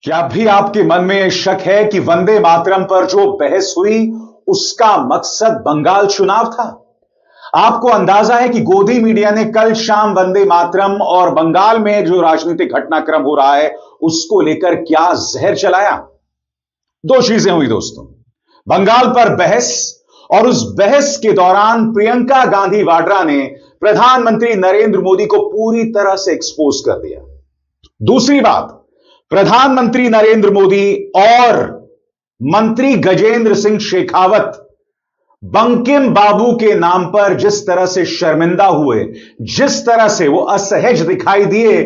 क्या भी आपके मन में यह शक है कि वंदे मातरम पर जो बहस हुई उसका मकसद बंगाल चुनाव था? आपको अंदाजा है कि गोदी मीडिया ने कल शाम वंदे मातरम और बंगाल में जो राजनीतिक घटनाक्रम हो रहा है उसको लेकर क्या जहर चलाया? दो चीजें हुई दोस्तों। बंगाल पर बहस, और उस बहस के दौरान प्रियंका गांधी वाड्रा ने प्रधानमंत्री नरेंद्र मोदी को पूरी तरह से एक्सपोज कर दिया। दूसरी बात, प्रधानमंत्री नरेंद्र मोदी और मंत्री गजेंद्र सिंह शेखावत बंकिम बाबू के नाम पर जिस तरह से शर्मिंदा हुए, जिस तरह से वो असहज दिखाई दिए,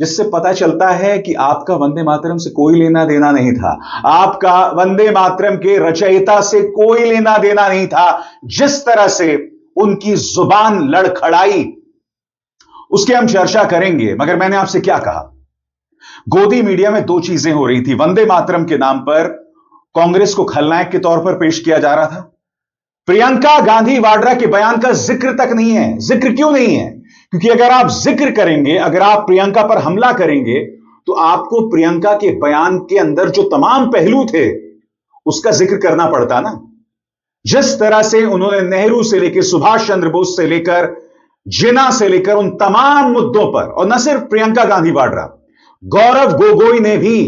जिससे पता चलता है कि आपका वंदे मातरम से कोई लेना देना नहीं था, आपका वंदे मातरम के रचयिता से कोई लेना देना नहीं था। जिस तरह से उनकी जुबान लड़खड़ाई, उसकी हम चर्चा करेंगे। मगर मैंने आपसे क्या कहा? गोदी मीडिया में दो चीजें हो रही थी। वंदे मातरम के नाम पर कांग्रेस को खलनायक के तौर पर पेश किया जा रहा था। प्रियंका गांधी वाड्रा के बयान का जिक्र तक नहीं है। जिक्र क्यों नहीं है? क्योंकि अगर आप जिक्र करेंगे, अगर आप प्रियंका पर हमला करेंगे, तो आपको प्रियंका के बयान के अंदर जो तमाम पहलू थे उसका जिक्र करना पड़ता ना। जिस तरह से उन्होंने नेहरू से लेकर सुभाष चंद्र बोस से लेकर जिन्ना से लेकर उन तमाम मुद्दों पर, और न सिर्फ प्रियंका गांधी वाड्रा, गौरव गोगोई ने भी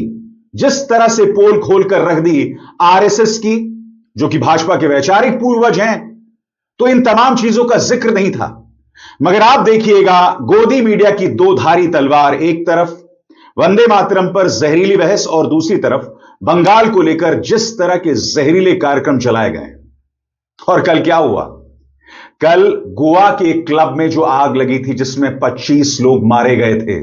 जिस तरह से पोल खोलकर रख दी आरएसएस की, जो कि भाजपा के वैचारिक पूर्वज हैं, तो इन तमाम चीजों का जिक्र नहीं था। मगर आप देखिएगा गोदी मीडिया की दो धारी तलवार, एक तरफ वंदे मातरम पर जहरीली बहस और दूसरी तरफ बंगाल को लेकर जिस तरह के जहरीले कार्यक्रम चलाए गए। और कल क्या हुआ? कल गोवा के एक क्लब में जो आग लगी थी, जिसमें 25 लोग मारे गए थे,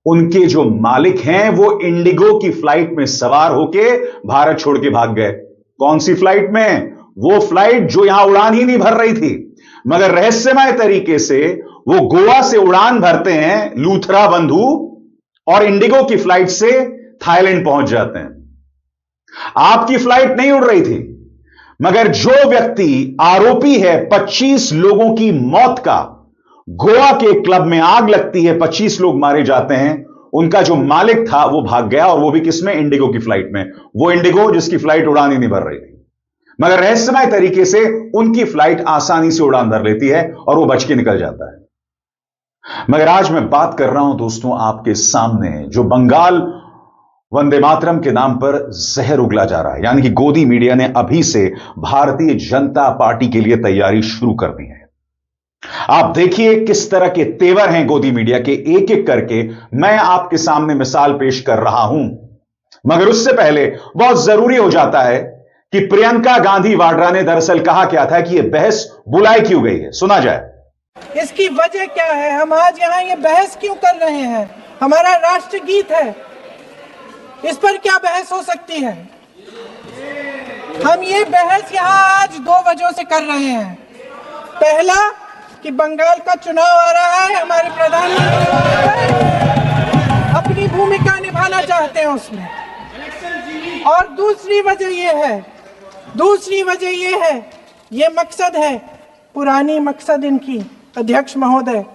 उनके जो मालिक हैं वो इंडिगो की फ्लाइट में सवार होके भारत छोड़ के भाग गए। कौन सी फ्लाइट में? वो फ्लाइट जो यहां उड़ान ही नहीं भर रही थी, मगर रहस्यमय तरीके से वो गोवा से उड़ान भरते हैं लूथरा बंधु, और इंडिगो की फ्लाइट से थाईलैंड पहुंच जाते हैं। आपकी फ्लाइट नहीं उड़ रही थी, मगर जो व्यक्ति आरोपी है 25 लोगों की मौत का, गोवा के क्लब में आग लगती है, 25 लोग मारे जाते हैं, उनका जो मालिक था वो भाग गया, और वो भी किसमें? इंडिगो की फ्लाइट में। वो इंडिगो जिसकी फ्लाइट उड़ान ही नहीं भर रही थी, मगर रहस्यमय तरीके से उनकी फ्लाइट आसानी से उड़ान भर लेती है और वो बच के निकल जाता है। मगर आज मैं बात कर रहा हूं दोस्तों आपके सामने, जो बंगाल वंदे मातरम के नाम पर जहर उगला जा रहा है। यानी कि गोदी मीडिया ने अभी से भारतीय जनता पार्टी के लिए तैयारी शुरू कर दी है। आप देखिए किस तरह के तेवर हैं गोदी मीडिया के, एक एक करके मैं आपके सामने मिसाल पेश कर रहा हूं। मगर उससे पहले बहुत जरूरी हो जाता है कि प्रियंका गांधी वाड्रा ने दरअसल कहा क्या था, कि यह बहस बुलाई क्यों गई है। सुना जाए। इसकी वजह क्या है? हम आज यहाँ ये बहस क्यों कर रहे हैं? हमारा राष्ट्रगीत है, इस पर क्या बहस हो सकती है? हम ये बहस यहाँ आज दो वजहों से कर रहे हैं। पहला, कि बंगाल का चुनाव आ रहा है, हमारे प्रधानमंत्री अपनी भूमिका निभाना चाहते हैं उसमें। और दूसरी वजह ये है, ये मकसद है, पुरानी मकसद इनकी अध्यक्ष महोदय,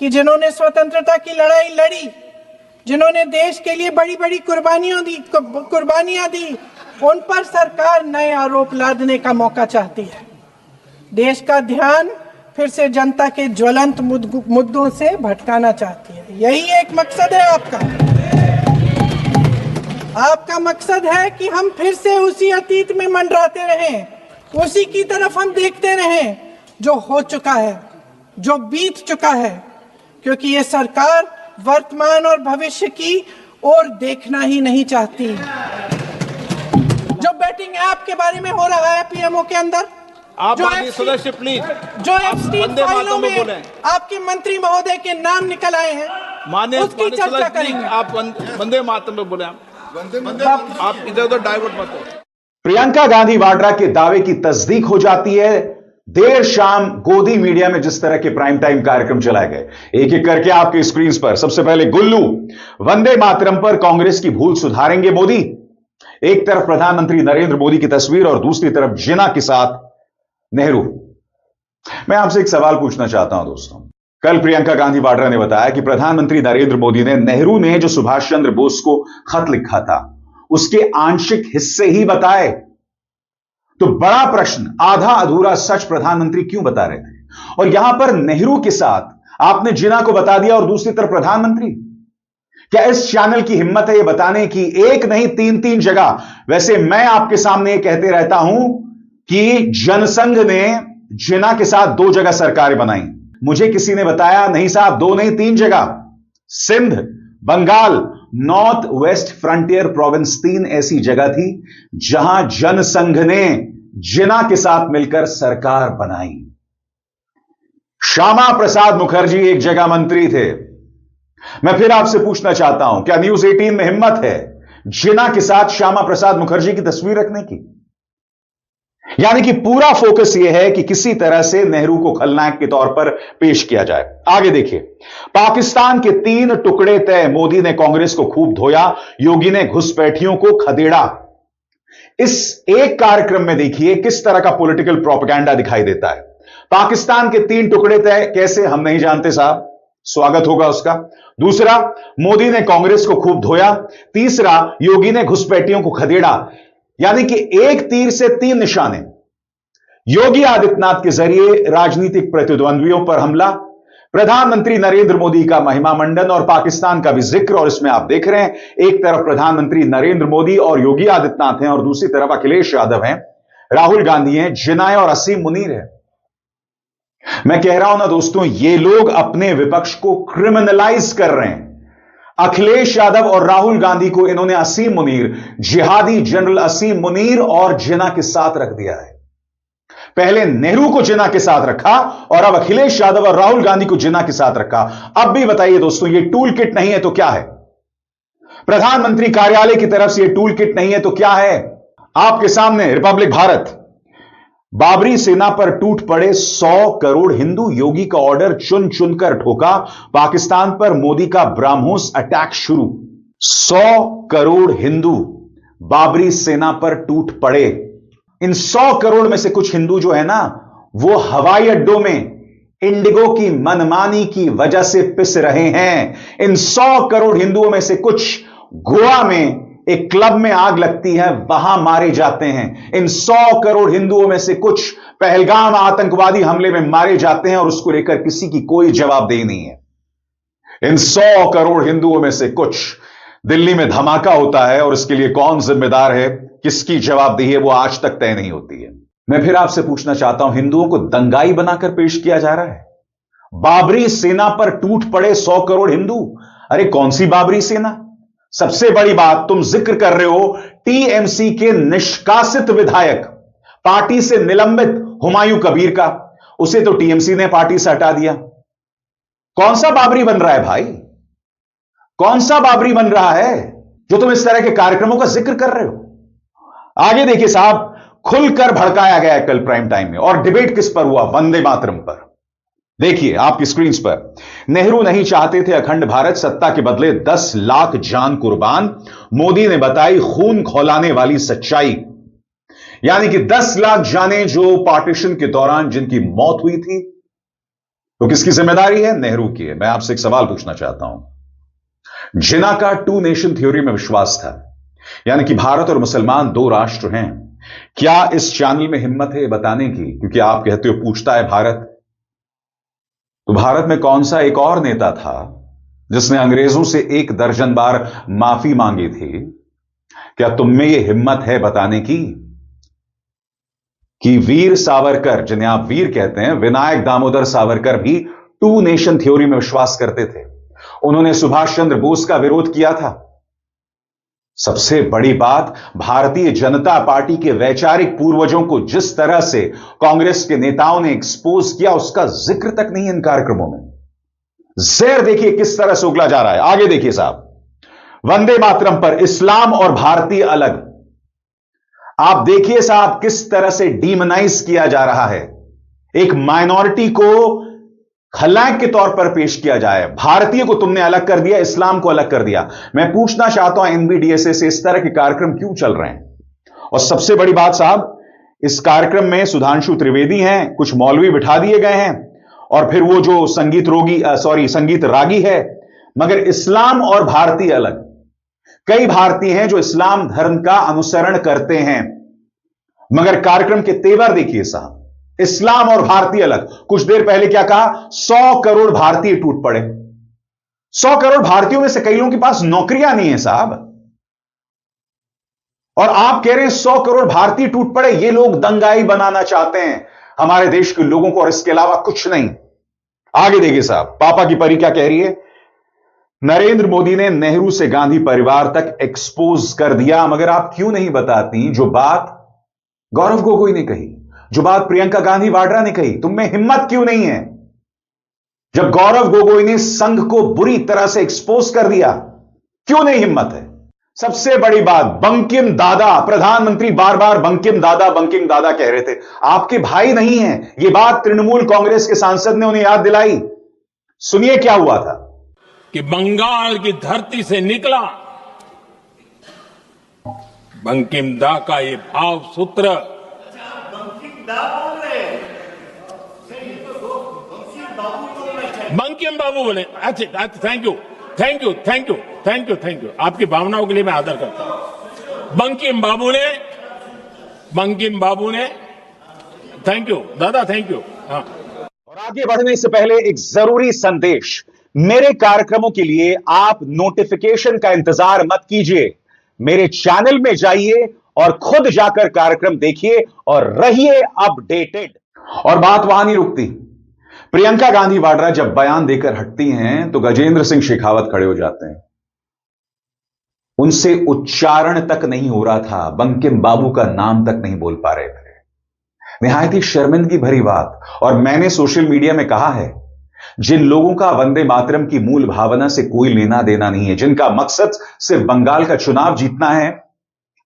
कि जिन्होंने स्वतंत्रता की लड़ाई लड़ी, जिन्होंने देश के लिए बड़ी बड़ी कुर्बानियां दी, उन पर सरकार नए आरोप लादने का मौका चाहती है। देश का ध्यान फिर से जनता के ज्वलंत मुद्दों से भटकाना चाहती है। यही एक मकसद है आपका मकसद है कि हम फिर से उसी अतीत में मंडराते रहें, उसी की तरफ हम देखते रहें जो हो चुका है, जो बीत चुका है, क्योंकि ये सरकार वर्तमान और भविष्य की ओर देखना ही नहीं चाहती। जो बैटिंग ऐप के बारे में हो रहा है पीएमओ के अंदर, आप सदस्य प्लीज, जो एफस्टीन फाइलों में आपके मंत्री महोदय के नाम निकल आए हैं, माननीय उसकी चर्चा करेंगे। आप वंदे मातरम पे बोले, आप इधर उधर डाइवर्ट मत हो। प्रियंका गांधी वाड्रा के दावे की तस्दीक हो जाती है देर शाम गोदी मीडिया में जिस तरह के प्राइम टाइम कार्यक्रम चलाए गए। एक एक करके आपके स्क्रीन पर सबसे पहले गुल्लू, वंदे मातरम पर कांग्रेस की भूल सुधारेंगे मोदी। एक तरफ प्रधानमंत्री नरेंद्र मोदी की तस्वीर और दूसरी तरफ जिन्ना के साथ नेहरू। मैं आपसे एक सवाल पूछना चाहता हूं दोस्तों, कल प्रियंका गांधी वाड्रा ने बताया कि प्रधानमंत्री नरेंद्र मोदी ने नेहरू ने जो सुभाष चंद्र बोस को खत लिखा था उसके आंशिक हिस्से ही बताए। तो बड़ा प्रश्न, आधा अधूरा सच प्रधानमंत्री क्यों बता रहे थे? और यहां पर नेहरू के साथ आपने जिन्ना को बता दिया और दूसरी तरफ प्रधानमंत्री। क्या इस चैनल की हिम्मत है यह बताने की एक नहीं तीन तीन जगह? वैसे मैं आपके सामने यह कहते रहता हूं कि जनसंघ ने जिन्ना के साथ 2 जगह सरकारें बनाई। मुझे किसी ने बताया नहीं साहब 2 नहीं 3 जगह। Sindh, Bengal, North West Frontier Province 3 ऐसी जगह थी जहां जनसंघ ने जिन्ना के साथ मिलकर सरकार बनाई। श्यामा प्रसाद मुखर्जी एक जगह मंत्री थे। मैं फिर आपसे पूछना चाहता हूं, क्या न्यूज 18 में हिम्मत है जिन्ना के साथ श्यामा प्रसाद मुखर्जी की तस्वीर रखने की? यानी कि पूरा फोकस यह है कि किसी तरह से नेहरू को खलनायक के तौर पर पेश किया जाए। आगे देखिए, पाकिस्तान के 3 टुकड़े तय, मोदी ने कांग्रेस को खूब धोया, योगी ने घुसपैठियों को खदेड़ा। इस एक कार्यक्रम में देखिए किस तरह का पॉलिटिकल प्रोपेगेंडा दिखाई देता है। पाकिस्तान के 3 टुकड़े तय कैसे, हम नहीं जानते साहब, स्वागत होगा उसका। दूसरा, मोदी ने कांग्रेस को खूब धोया। तीसरा, योगी ने घुसपैठियों को खदेड़ा। यानी कि एक तीर से 3 निशाने। योगी आदित्यनाथ के जरिए राजनीतिक प्रतिद्वंद्वियों पर हमला, प्रधानमंत्री नरेंद्र मोदी का महिमा मंडन और पाकिस्तान का भी जिक्र। और इसमें आप देख रहे हैं एक तरफ प्रधानमंत्री नरेंद्र मोदी और योगी आदित्यनाथ हैं और दूसरी तरफ अखिलेश यादव हैं, राहुल गांधी हैं, जिन्ना और असीम मुनीर है। मैं कह रहा हूं ना दोस्तों, ये लोग अपने विपक्ष को क्रिमिनलाइज कर रहे हैं। अखिलेश यादव और राहुल गांधी को इन्होंने असीम मुनीर, जिहादी जनरल असीम मुनीर और जिन्ना के साथ रख दिया है। पहले नेहरू को जिन्ना के साथ रखा और अब अखिलेश यादव और राहुल गांधी को जिन्ना के साथ रखा। अब भी बताइए दोस्तों, यह टूल किट नहीं है तो क्या है? प्रधानमंत्री कार्यालय की तरफ से यह टूल किट नहीं है तो क्या है? आपके सामने रिपब्लिक भारत, बाबरी सेना पर टूट पड़े 100 करोड़ हिंदू, योगी का ऑर्डर चुन चुनकर ठोका, पाकिस्तान पर मोदी का ब्रह्मोस अटैक शुरू। 100 करोड़ हिंदू बाबरी सेना पर टूट पड़े। इन 100 करोड़ में से कुछ हिंदू जो है ना, वो हवाई अड्डों में इंडिगो की मनमानी की वजह से पिस रहे हैं। इन 100 करोड़ हिंदुओं में से कुछ गोवा में एक क्लब में आग लगती है, वहां मारे जाते हैं। इन 100 करोड़ हिंदुओं में से कुछ पहलगाम आतंकवादी हमले में मारे जाते हैं और उसको लेकर किसी की कोई जवाबदेही नहीं है। इन 100 करोड़ हिंदुओं में से कुछ दिल्ली में धमाका होता है और इसके लिए कौन जिम्मेदार है, किसकी जवाबदेही है, वो आज तक तय नहीं होती है। मैं फिर आपसे पूछना चाहता हूं, हिंदुओं को दंगाई बनाकर पेश किया जा रहा है। बाबरी सेना पर टूट पड़े 100 करोड़ हिंदू। अरे कौन सी बाबरी सेना? सबसे बड़ी बात, तुम जिक्र कर रहे हो टीएमसी के निष्कासित विधायक, पार्टी से निलंबित हुमायूं कबीर का। उसे तो टीएमसी ने पार्टी से हटा दिया। कौन सा बाबरी बन रहा है भाई? कौन सा बाबरी बन रहा है जो तुम इस तरह के कार्यक्रमों का जिक्र कर रहे हो? आगे देखिए साहब, खुलकर भड़काया गया है कल प्राइम टाइम में। और डिबेट किस पर हुआ? वंदे मातरम पर। देखिए आपकी स्क्रीन पर, नेहरू नहीं चाहते थे अखंड भारत, सत्ता के बदले 10 लाख जान कुर्बान, मोदी ने बताई खून खौलाने वाली सच्चाई। यानी कि 10 लाख जानें जो पार्टीशन के दौरान जिनकी मौत हुई थी, तो किसकी जिम्मेदारी है? नेहरू की है। मैं आपसे एक सवाल पूछना चाहता हूं। जिन्ना का 2 नेशन थ्योरी में विश्वास था, यानी कि भारत और मुसलमान 2 राष्ट्र हैं। क्या इस चैनल में हिम्मत है बताने की? क्योंकि आप कहते हो पूछता है भारत, तो भारत में कौन सा एक और नेता था जिसने अंग्रेजों से 1 दर्जन बार माफी मांगी थी? क्या तुम में यह हिम्मत है बताने की कि वीर सावरकर, जिन्हें आप वीर कहते हैं, विनायक दामोदर सावरकर भी 2 नेशन थ्योरी में विश्वास करते थे। उन्होंने सुभाष चंद्र बोस का विरोध किया था। सबसे बड़ी बात, भारतीय जनता पार्टी के वैचारिक पूर्वजों को जिस तरह से कांग्रेस के नेताओं ने एक्सपोज किया, उसका जिक्र तक नहीं इन कार्यक्रमों में। जहर देखिए किस तरह से उगला जा रहा है। आगे देखिए साहब, वंदे मातरम पर इस्लाम और भारतीय अलग। आप देखिए साहब किस तरह से डीमनाइज किया जा रहा है। एक माइनॉरिटी को खलनायक के तौर पर पेश किया जाए। भारतीय को तुमने अलग कर दिया, इस्लाम को अलग कर दिया। मैं पूछना चाहता हूं एनबीडीएसए से, इस तरह के कार्यक्रम क्यों चल रहे हैं? और सबसे बड़ी बात साहब, इस कार्यक्रम में सुधांशु त्रिवेदी हैं, कुछ मौलवी बिठा दिए गए हैं और फिर वो जो संगीत रागी है। मगर इस्लाम और भारतीय अलग। कई भारतीय हैं जो इस्लाम धर्म का अनुसरण करते हैं, मगर कार्यक्रम के तेवर देखिए साहब, इस्लाम और भारतीय अलग। कुछ देर पहले क्या कहा, 100 करोड़ भारतीय टूट पड़े। 100 करोड़ भारतीयों में से कई लोगों के पास नौकरियां नहीं है साहब, और आप कह रहे हैं 100 करोड़ भारतीय टूट पड़े। ये लोग दंगाई बनाना चाहते हैं हमारे देश के लोगों को, और इसके अलावा कुछ नहीं। आगे देखिए साहब, पापा की परी क्या कह रही है। नरेंद्र मोदी ने नेहरू से गांधी परिवार तक एक्सपोज कर दिया, मगर आप क्यों नहीं बताती जो बात गौरव गोगोई ने कही, जो बात प्रियंका गांधी वाड्रा ने कही। तुम में हिम्मत क्यों नहीं है? जब गौरव गोगोई ने संघ को बुरी तरह से एक्सपोज कर दिया, क्यों नहीं हिम्मत है? सबसे बड़ी बात, बंकिम दादा, प्रधानमंत्री बार बार बंकिम दादा कह रहे थे, आपके भाई नहीं है। यह बात तृणमूल कांग्रेस के सांसद ने उन्हें याद दिलाई। सुनिए क्या हुआ था कि बंगाल की धरती से निकला बंकिम दा का ये भाव सूत्र। बंकिम बाबू बोले। अच्छा, थैंक यू। आपकी भावनाओं के लिए मैं आदर करता हूं। बंकिम बाबू ने थैंक यू दादा, थैंक यू। हाँ। और आगे बढ़ने से पहले एक जरूरी संदेश, मेरे कार्यक्रमों के लिए आप नोटिफिकेशन का इंतजार मत कीजिए। मेरे चैनल में जाइए और खुद जाकर कार्यक्रम देखिए और रहिए अपडेटेड। और बात वहां नहीं रुकती। प्रियंका गांधी वाड्रा जब बयान देकर हटती हैं तो गजेंद्र सिंह शेखावत खड़े हो जाते हैं। उनसे उच्चारण तक नहीं हो रहा था, बंकिम बाबू का नाम तक नहीं बोल पा रहे थे। निहायत ही शर्मिंदगी भरी बात। और मैंने सोशल मीडिया में कहा है, जिन लोगों का वंदे मातरम की मूल भावना से कोई लेना देना नहीं है, जिनका मकसद सिर्फ बंगाल का चुनाव जीतना है,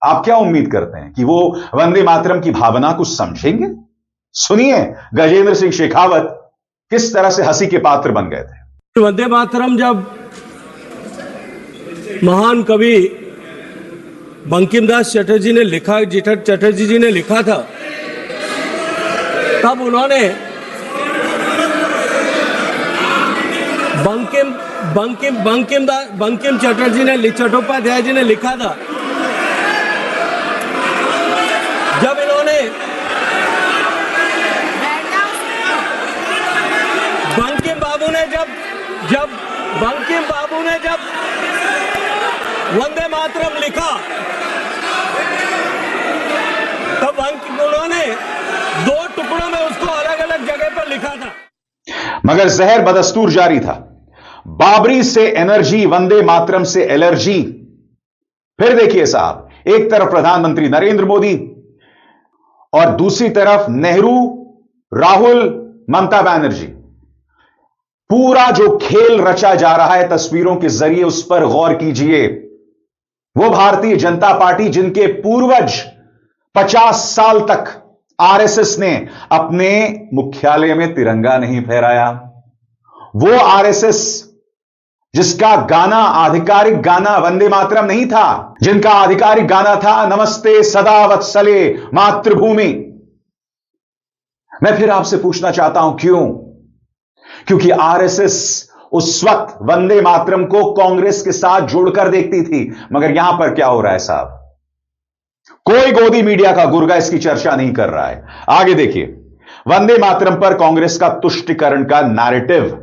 आप क्या उम्मीद करते हैं कि वो वंदे मातरम की भावना को समझेंगे? सुनिए गजेंद्र सिंह शेखावत किस तरह से हंसी के पात्र बन गए थे। वंदे मातरम जब महान कवि बंकिमदास चटर्जी ने लिखा, चटर्जी जी ने लिखा था, तब उन्होंने बंकिम चटर्जी ने, चट्टोपाध्याय जी ने लिखा था, जब इन्होंने बंकिम बाबू ने जब वंदे मातरम लिखा, तब उन्होंने 2 टुकड़ों में उसको अलग अलग जगह पर लिखा था। मगर जहर बदस्तूर जारी था। बाबरी से एनर्जी, वंदे मातरम से एलर्जी। फिर देखिए साहब, एक तरफ प्रधानमंत्री नरेंद्र मोदी और दूसरी तरफ नेहरू, राहुल, ममता बनर्जी। पूरा जो खेल रचा जा रहा है तस्वीरों के जरिए, उस पर गौर कीजिए। वो भारतीय जनता पार्टी जिनके पूर्वज 50 साल तक आरएसएस ने अपने मुख्यालय में तिरंगा नहीं फहराया, वो आरएसएस जिसका गाना, आधिकारिक गाना वंदे मातरम नहीं था, जिनका आधिकारिक गाना था नमस्ते सदा वत्सले मातृभूमि। मैं फिर आपसे पूछना चाहता हूं क्यों? क्योंकि आरएसएस उस वक्त वंदे मातरम को कांग्रेस के साथ जोड़कर देखती थी। मगर यहां पर क्या हो रहा है साहब? कोई गोदी मीडिया का गुर्गा इसकी चर्चा नहीं कर रहा है। आगे देखिए, वंदे मातरम पर कांग्रेस का तुष्टिकरण का नैरेटिव।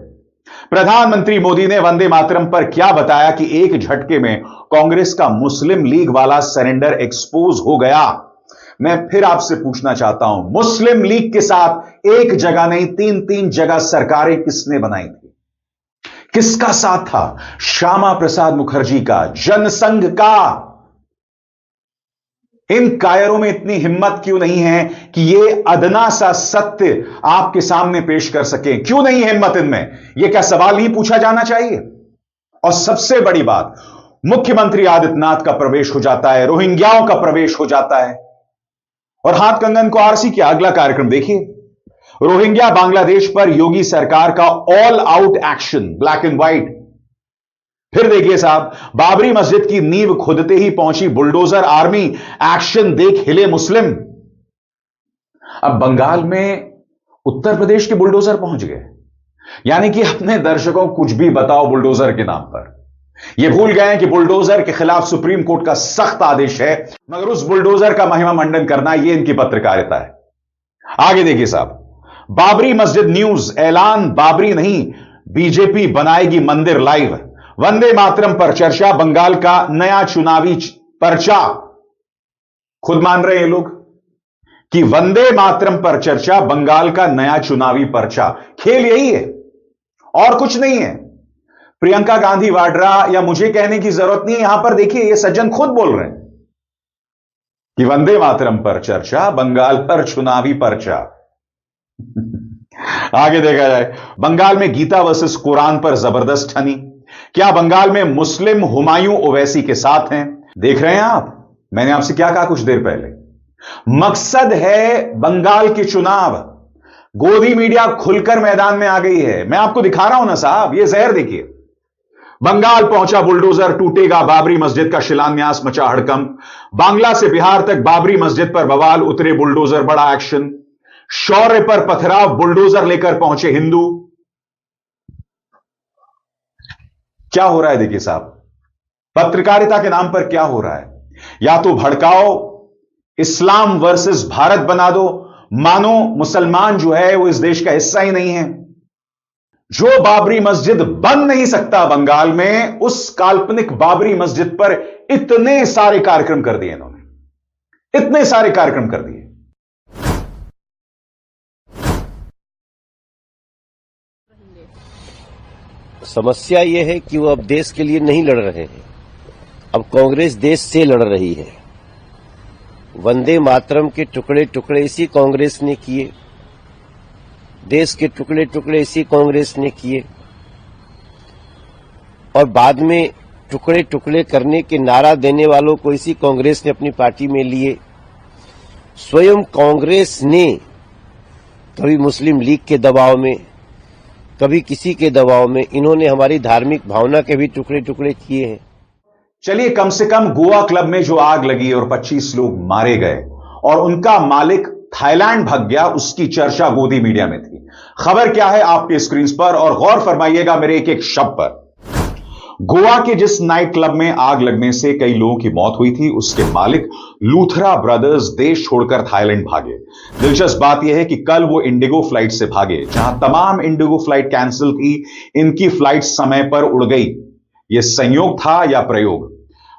प्रधानमंत्री मोदी ने वंदे मातरम पर क्या बताया कि एक झटके में कांग्रेस का मुस्लिम लीग वाला सरेंडर एक्सपोज हो गया। मैं फिर आपसे पूछना चाहता हूं, मुस्लिम लीग के साथ एक जगह नहीं 3 जगह सरकारें किसने बनाई थी? किसका साथ था? श्यामा प्रसाद मुखर्जी का, जनसंघ का। इन कायरों में इतनी हिम्मत क्यों नहीं है कि ये अदना सा सत्य आपके सामने पेश कर सके? क्यों नहीं है हिम्मत इनमें? यह क्या सवाल नहीं पूछा जाना चाहिए? और सबसे बड़ी बात, मुख्यमंत्री आदित्यनाथ का प्रवेश हो जाता है, रोहिंग्याओं का प्रवेश हो जाता है, और हाथ कंगन को आरसी किया। अगला कार्यक्रम देखिए, रोहिंग्या बांग्लादेश पर योगी सरकार का all out action, black and white. फिर देखिए साहब, बाबरी मस्जिद की नींव खुदते ही पहुंची बुलडोजर आर्मी, एक्शन देख हिले मुस्लिम। अब बंगाल में उत्तर प्रदेश के बुलडोजर पहुंच गए, यानी कि अपने दर्शकों को कुछ भी बताओ बुलडोजर के नाम पर। यह भूल गए हैं कि बुलडोजर के खिलाफ सुप्रीम कोर्ट का सख्त आदेश है, मगर उस बुलडोजर का महिमा मंडन करना यह इनकी पत्रकारिता है। आगे देखिए साहब, बाबरी मस्जिद न्यूज, ऐलान बाबरी नहीं, बीजेपी बनाएगी मंदिर लाइव, वंदे मातरम पर चर्चा, बंगाल का नया चुनावी पर्चा। खुद मान रहे हैं लोग कि वंदे मातरम पर चर्चा, बंगाल का नया चुनावी पर्चा। खेल यही है और कुछ नहीं है। प्रियंका गांधी वाड्रा या मुझे कहने की जरूरत नहीं है, यहां पर देखिए ये सज्जन खुद बोल रहे हैं कि वंदे मातरम पर चर्चा, बंगाल पर चुनावी पर्चा। आगे देखा जाए, बंगाल में गीता वर्सेस कुरान पर जबरदस्त ठनी। क्या बंगाल में मुस्लिम हुमायूं ओवैसी के साथ हैं? देख रहे हैं आप, मैंने आपसे क्या कहा कुछ देर पहले, मकसद है बंगाल के चुनाव। गोदी मीडिया खुलकर मैदान में आ गई है। मैं आपको दिखा रहा हूं ना साहब, यह जहर देखिए। बंगाल पहुंचा बुलडोजर, टूटेगा बाबरी मस्जिद का शिलान्यास, मचा हड़कंप। बांग्ला से बिहार तक बाबरी मस्जिद पर बवाल, उतरे बुलडोजर, बड़ा एक्शन। शौर्य पर पथराव, बुलडोजर लेकर पहुंचे हिंदू। क्या हो रहा है देखिए साहब, पत्रकारिता के नाम पर क्या हो रहा है। या तो भड़काओ, इस्लाम वर्सेस भारत बना दो, मानो मुसलमान जो है वो इस देश का हिस्सा ही नहीं है। जो बाबरी मस्जिद बन नहीं सकता बंगाल में, उस काल्पनिक बाबरी मस्जिद पर इतने सारे कार्यक्रम कर दिए इन्होंने, इतने सारे कार्यक्रम कर दिए। समस्या यह है कि वो अब देश के लिए नहीं लड़ रहे हैं, अब कांग्रेस देश से लड़ रही है। वंदे मातरम के टुकड़े टुकड़े इसी कांग्रेस ने किए, देश के टुकड़े टुकड़े इसी कांग्रेस ने किए, और बाद में टुकड़े टुकड़े करने के नारा देने वालों को इसी कांग्रेस ने अपनी पार्टी में लिए। स्वयं कांग्रेस ने कभी मुस्लिम लीग के दबाव में, कभी किसी के दबाव में, इन्होंने हमारी धार्मिक भावना के भी टुकड़े टुकड़े किए हैं। चलिए, कम से कम गोवा क्लब में जो आग लगी और 25 लोग मारे गए और उनका मालिक थाईलैंड भाग गया, उसकी चर्चा गोदी मीडिया में थी। खबर क्या है आपके स्क्रीन पर, और गौर फरमाइएगा मेरे एक एक शब्द पर। गोवा के जिस नाइट क्लब में आग लगने से कई लोगों की मौत हुई थी, उसके मालिक लूथरा ब्रदर्स देश छोड़कर थाईलैंड भागे। दिलचस्प बात यह है कि कल वो इंडिगो फ्लाइट से भागे, जहां तमाम इंडिगो फ्लाइट कैंसिल थी, इनकी फ्लाइट समय पर उड़ गई। यह संयोग था या प्रयोग?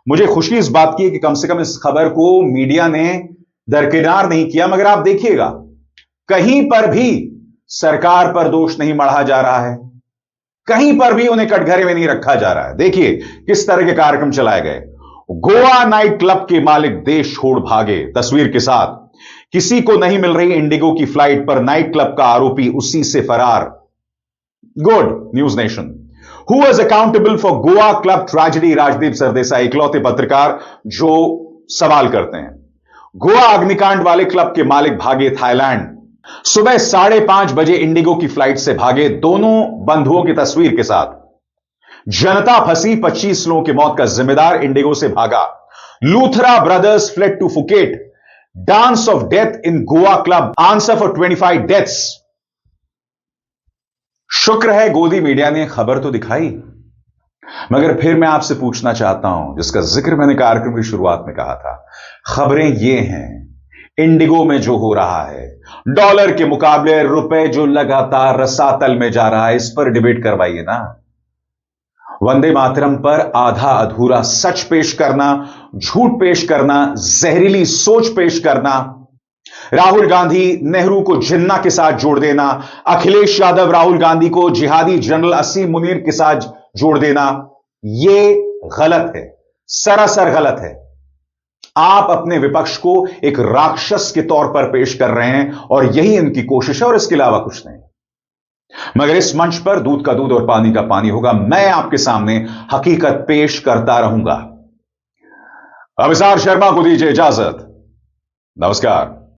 मुझे खुशी इस बात की है कि कम से कम इस खबर को मीडिया ने दरकिनार नहीं किया, मगर आप देखिएगा कहीं पर भी सरकार पर दोष नहीं मढ़ा जा रहा है, कहीं पर भी उन्हें कटघरे में नहीं रखा जा रहा है। देखिए किस तरह के कार्यक्रम चलाए गए। गोवा नाइट क्लब के मालिक देश छोड़ भागे, तस्वीर के साथ। किसी को नहीं मिल रही इंडिगो की फ्लाइट पर नाइट क्लब का आरोपी उसी से फरार। Good news nation. Who was accountable for Goa club tragedy? Rajdeep Sardesai, इकलौते पत्रकार जो सवाल करते हैं। गोवा अग्निकांड वाले क्लब के मालिक भागे थाईलैंड। सुबह 5:30 बजे इंडिगो की फ्लाइट से भागे, दोनों बंधुओं की तस्वीर के साथ। जनता फंसी, 25 लोगों की मौत का जिम्मेदार इंडिगो से भागा। Luthra brothers fled to Phuket. Dance of death in Goa club, answer for 25 deaths. शुक्र है गोदी मीडिया ने खबर तो दिखाई, मगर फिर मैं आपसे पूछना चाहता हूं, जिसका जिक्र मैंने कार्यक्रम की शुरुआत में कहा था, खबरें ये हैं इंडिगो में जो हो रहा है, डॉलर के मुकाबले रुपए जो लगातार रसातल में जा रहा है, इस पर डिबेट करवाइए ना। वंदे मातरम पर आधा अधूरा सच पेश करना, झूठ पेश करना, जहरीली सोच पेश करना, राहुल गांधी नेहरू को जिन्ना के साथ जोड़ देना, अखिलेश यादव राहुल गांधी को जिहादी जनरल असीम मुनीर के साथ जोड़ देना, यह गलत है, सरासर गलत है। आप अपने विपक्ष को एक राक्षस के तौर पर पेश कर रहे हैं और यही इनकी कोशिश है और इसके अलावा कुछ नहीं। मगर इस मंच पर दूध का दूध और पानी का पानी होगा। मैं आपके सामने हकीकत पेश करता रहूंगा। अभिसार शर्मा को दीजिए इजाजत। नमस्कार।